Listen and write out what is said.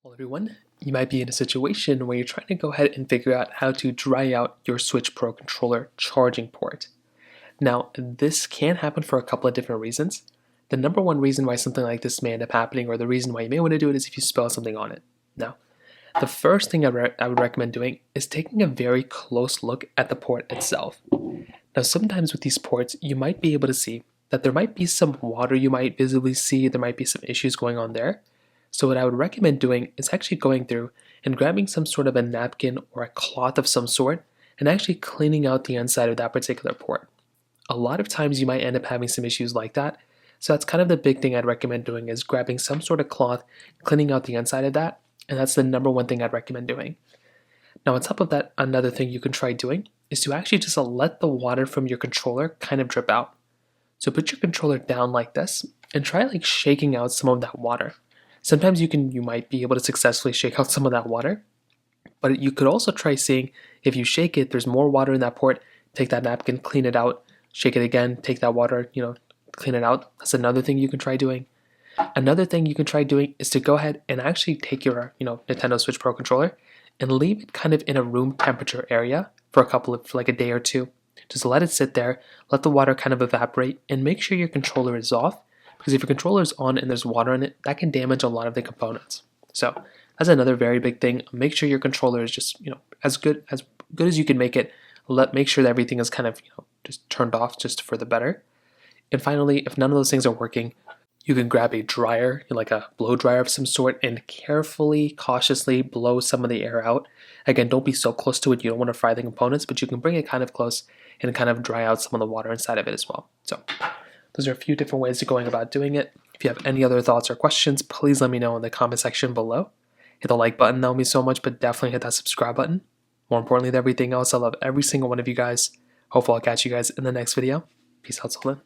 Well, everyone, you might be in a situation where you're trying to go ahead and figure out how to dry out your Switch Pro controller charging port. Now, this can happen for a couple of different reasons. The number one reason why something like this may end up happening, or the reason why you may want to do it, is if you spill something on it. Now, the first thing I would recommend doing is taking a very close look at the port itself. Now, sometimes with these ports, you might be able to see that there might be some water you might visibly see, there might be some issues going on there. So what I would recommend doing is actually going through and grabbing some sort of a napkin or a cloth of some sort and actually cleaning out the inside of that particular port. A lot of times you might end up having some issues like that. So that's kind of the big thing I'd recommend doing is grabbing some sort of cloth, cleaning out the inside of that, and that's the number one thing I'd recommend doing. Now on top of that, another thing you can try doing is to actually just let the water from your controller kind of drip out. So put your controller down like this and try like shaking out some of that water. Sometimes you might be able to successfully shake out some of that water, but you could also try seeing if you shake it, there's more water in that port, take that napkin, clean it out, shake it again, take that water, clean it out. That's another thing you can try doing. Another thing you can try doing is to go ahead and actually take your, Nintendo Switch Pro controller and leave it kind of in a room temperature area for like a day or two. Just let it sit there, let the water kind of evaporate, and make sure your controller is off. Because if your controller is on and there's water in it, that can damage a lot of the components. So that's another very big thing. Make sure your controller is just as good as you can make it. Make sure that everything is kind of just turned off just for the better. And finally, if none of those things are working, you can grab a dryer, like a blow dryer of some sort, and carefully, cautiously blow some of the air out. Again, don't be so close to it. You don't want to fry the components, but you can bring it kind of close and kind of dry out some of the water inside of it as well. So those are a few different ways of going about doing it. If you have any other thoughts or questions, please let me know in the comment section below. Hit the like button, that would mean so much, but definitely hit that subscribe button. More importantly than everything else, I love every single one of you guys. Hopefully I'll catch you guys in the next video. Peace out till then.